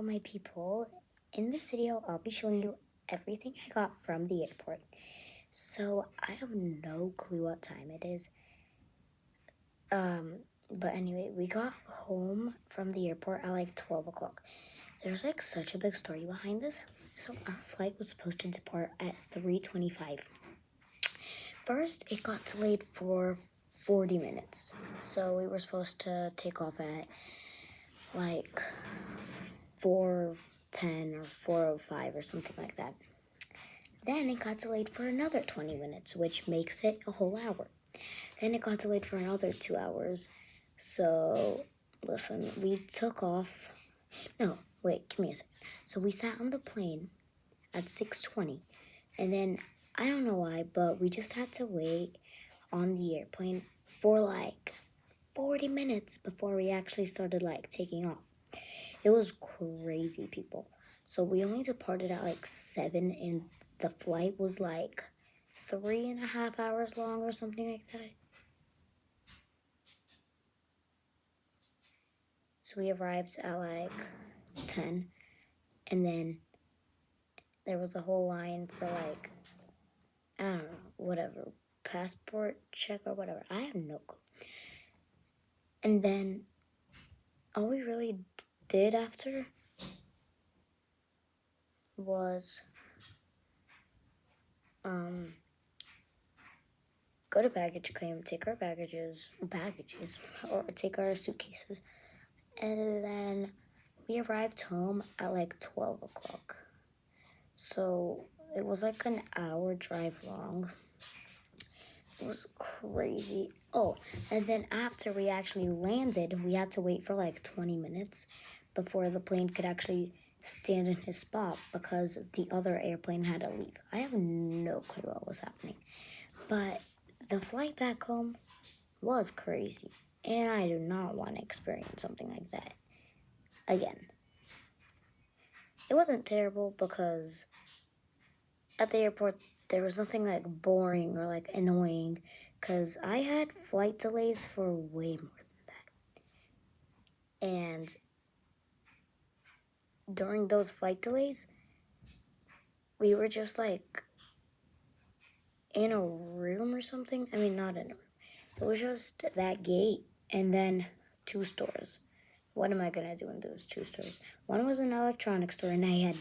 my people. In this video, I'll be showing you everything I got from the airport. So I have no clue what time it is. But anyway, we got home from the airport at like 12 o'clock. There's like such a big story behind this. So our flight was supposed to depart at 3:25. First, it got delayed for 40 minutes. So we were supposed to take off at like 4:10 or 4:05 or something like that. Then it got delayed for another 20 minutes, which makes it a whole hour. Then it got delayed for another 2 hours. So, listen, we took off. No, wait, give me a second. So we sat on the plane at 6:20, and then I don't know why, but we just had to wait on the airplane for like 40 minutes before we actually started like taking off. It was crazy, people. So we only departed at like 7, and the flight was like 3.5 hours long or something like that. So we arrived at like 10, and then there was a whole line for like, I don't know, whatever, passport check or whatever. I have no clue. And then all we really did after was go to baggage claim, take our baggages, or take our suitcases, and then we arrived home at like 12 o'clock. So it was like an hour drive long. It was crazy. Oh, and then after we actually landed, we had to wait for like 20 minutes before the plane could actually stand in his spot because the other airplane had to leave. I have no clue what was happening. But the flight back home was crazy, and I do not want to experience something like that again. It wasn't terrible because at the airport there was nothing like boring or like annoying, because I had flight delays for way more than that. And during those flight delays, we were just like in a room or something. I mean, not in a room. It was just that gate and then 2 stores. What am I gonna do in those 2 stores? One was an electronics store, and I had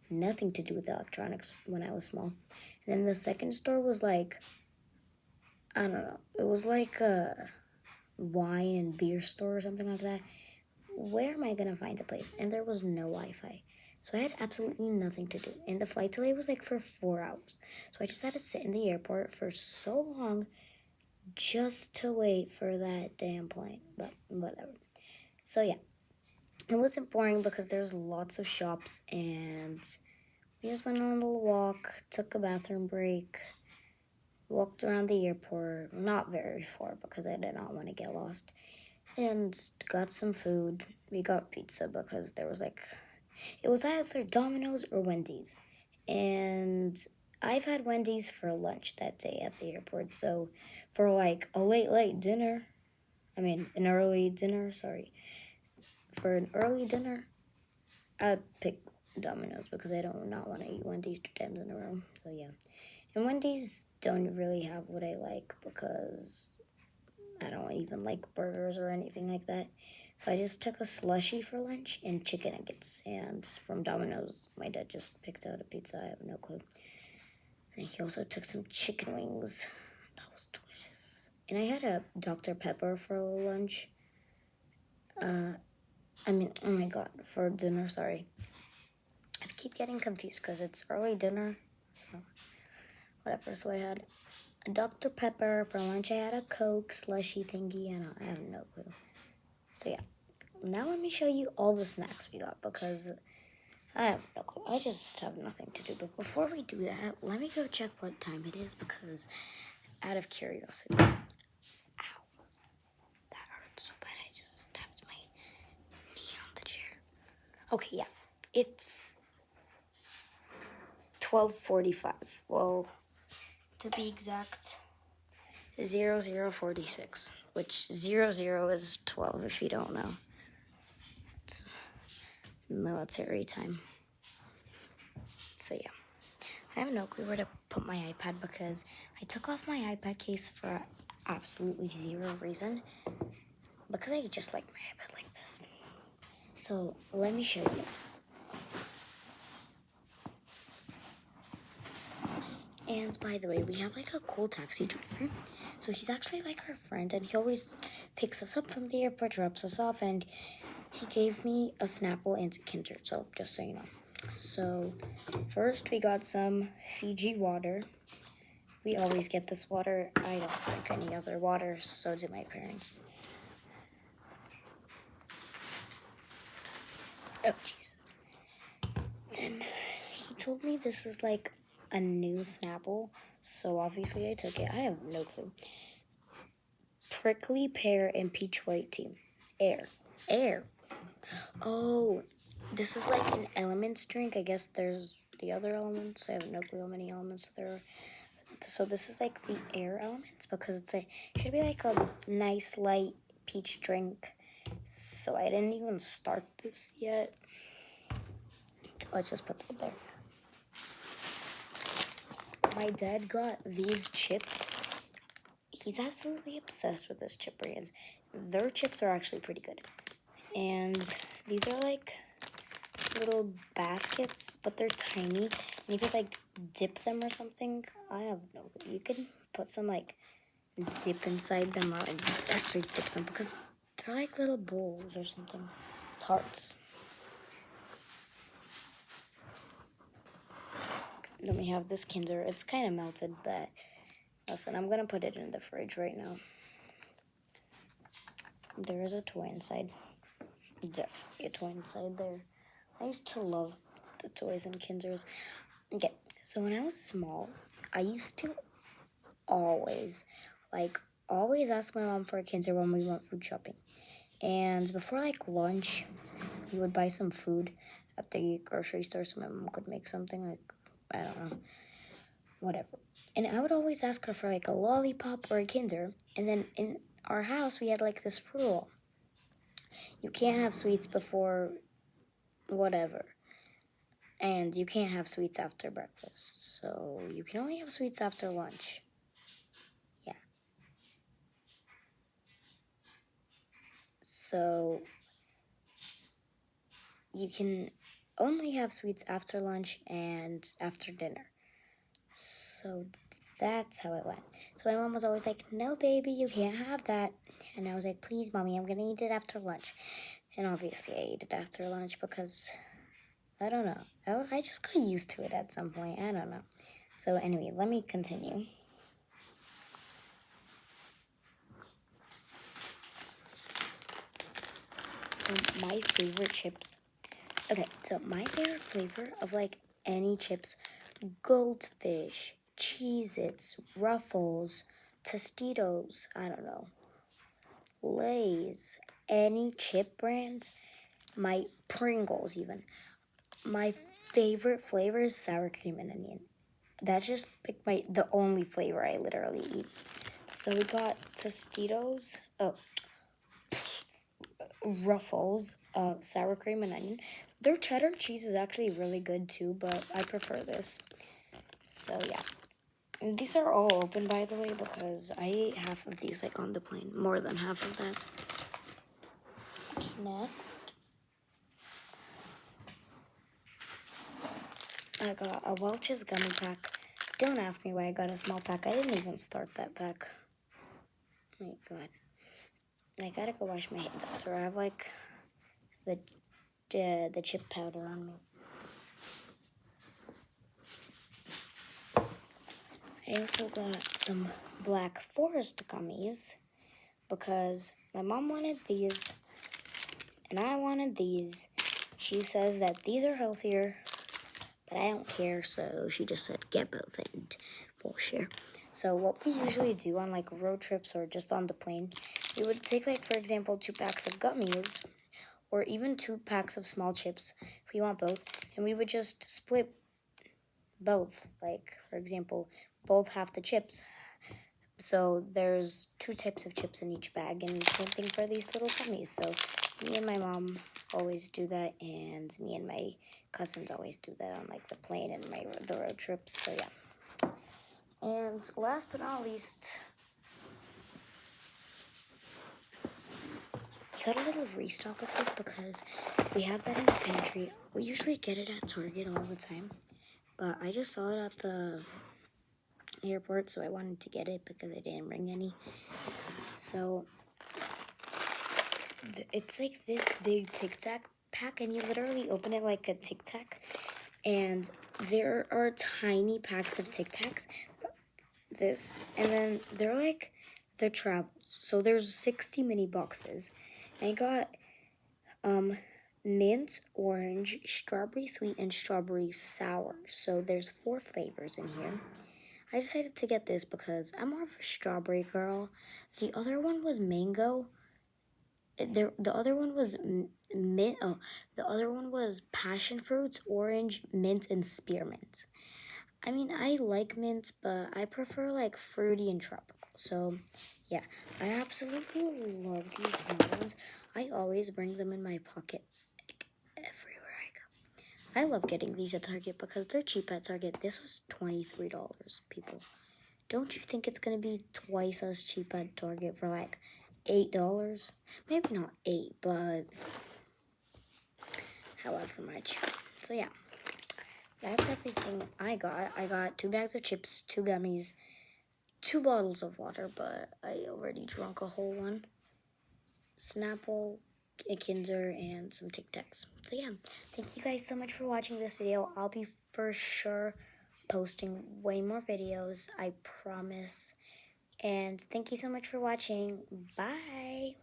nothing to do with electronics when I was small. And then the second store was like, I don't know, it was like a wine and beer store or something like that. Where am I gonna find a place? And there was no Wi-Fi. So I had absolutely nothing to do. And the flight delay was like for 4 hours. So I just had to sit in the airport for so long just to wait for that damn plane. But whatever. So yeah, it wasn't boring because there was lots of shops, and we just went on a little walk, took a bathroom break, walked around the airport, not very far because I did not want to get lost, and got some food. We got pizza because there was like, it was either Domino's or Wendy's, and I've had Wendy's for lunch that day at the airport. So for like a late dinner, an early dinner, for an early dinner, I'd pick Domino's because I don't not want to eat Wendy's 2 times in a row. So yeah. And Wendy's don't really have what I like because I don't even like burgers or anything like that. So I just took a slushie for lunch and chicken nuggets. And from Domino's, my dad just picked out a pizza. I have no clue. And he also took some chicken wings. That was delicious. And I had a Dr. Pepper for lunch. Oh my god, for dinner, sorry. I keep getting confused because it's early dinner, so whatever. So I had a Dr. Pepper for lunch. I had a Coke slushy thingy, and I have no clue. So yeah, now let me show you all the snacks we got because I have no clue. I just have nothing to do. But before we do that, let me go check what time it is because out of curiosity. Ow, that hurt so bad. I just stabbed my knee on the chair. Okay, yeah, it's 12:45. Well, to be exact, 00:46, which 00 is 12 if you don't know. military time. So yeah, I have no clue where to put my iPad because I took off my iPad case for absolutely zero reason, because I just like my iPad like this. So let me show you. And by the way, we have like a cool taxi driver. So he's actually like our friend, and he always picks us up from the airport, drops us off, and he gave me a Snapple and a Kinder, so just so you know. So first we got some Fiji water. We always get this water. I don't drink any other water, so do my parents. Oh, Jesus. Then he told me this is like a new Snapple, so obviously I took it. I have no clue. Prickly pear and peach white tea. Air. Oh, this is like an elements drink. I guess there's the other elements. I have no clue how many elements there are. So this is like the air elements because should be like a nice light peach drink. So I didn't even start this yet. Let's just put that there. My dad got these chips. He's absolutely obsessed with this chip brands. Their chips are actually pretty good. And these are like little baskets, but they're tiny. You could like dip them or something. I have no clue. You could put some like dip inside them or actually dip them because they're like little bowls or something. Tarts. Then we have this Kinder. It's kind of melted, but listen, I'm gonna put it in the fridge right now. There is a toy inside. Definitely a toy inside there. I used to love the toys and Kinders. Okay, so when I was small, I used to always ask my mom for a Kinder when we went food shopping. And before like lunch, we would buy some food at the grocery store so my mom could make something like, I don't know, whatever. And I would always ask her for like a lollipop or a Kinder. And then in our house, we had like this rule. You can't have sweets before whatever. And you can't have sweets after breakfast. So you can only have sweets after lunch. Yeah. So you can only have sweets after lunch and after dinner. So that's how it went. So my mom was always like, no, baby, you can't have that. And I was like, please, Mommy, I'm going to eat it after lunch. And obviously I ate it after lunch because, I don't know. I just got used to it at some point. I don't know. So anyway, let me continue. So my favorite chips. Okay, so my favorite flavor of like any chips, Goldfish, Cheez-Its, Ruffles, Tostitos, I don't know, Lay's, any chip brand, my Pringles even. My favorite flavor is sour cream and onion. That's just like the only flavor I literally eat. So we got Tostitos, Ruffles, sour cream and onion. Their cheddar cheese is actually really good too, but I prefer this. So yeah. And these are all open, by the way, because I ate half of these like on the plane. More than half of that. Next, I got a Welch's gummy pack. Don't ask me why I got a small pack. I didn't even start that pack. Oh my God. I gotta go wash my hands after. I have like the chip powder on me. I also got some Black Forest gummies because my mom wanted these and I wanted these. She says that these are healthier, but I don't care, so she just said get both and we'll share. So what we usually do on like road trips or just on the plane, we would take like, for example, 2 packs of gummies or even 2 packs of small chips if we want both, and we would just split both. Like, for example, both half the chips. So there's 2 types of chips in each bag, and same thing for these little gummies. So Me and my mom always do that, and me and my cousins always do that on like the plane and the road trips. So yeah. And last but not least, we got a little restock of this because we have that in the pantry. We usually get it at Target all the time, but I just saw it at the airport, so I wanted to get it because I didn't bring any. So it's like this big Tic Tac pack, and you literally open it like a Tic Tac, and there are tiny packs of Tic Tacs. This, and then they're like the travels. So there's 60 mini boxes. I got mint, orange, strawberry sweet, and strawberry sour. So there's 4 flavors in here. I decided to get this because I'm more of a strawberry girl. The other one was mango. The other one was mint. Oh, the other one was passion fruits, orange, mint, and spearmint. I mean, I like mint, but I prefer like fruity and tropical. So, yeah, I absolutely love these small ones. I always bring them in my pocket like, everywhere I go. I love getting these at Target because they're cheap at Target. This was $23, people. Don't you think it's gonna be twice as cheap at Target for like $8? Maybe not 8, but however much. So yeah, that's everything I got. I got 2 bags of chips, 2 gummies, 2 bottles of water, but I already drank a whole one. Snapple, a Kinder, and some Tic Tacs. So yeah, thank you guys so much for watching this video. I'll be for sure posting way more videos, I promise. And thank you so much for watching. Bye!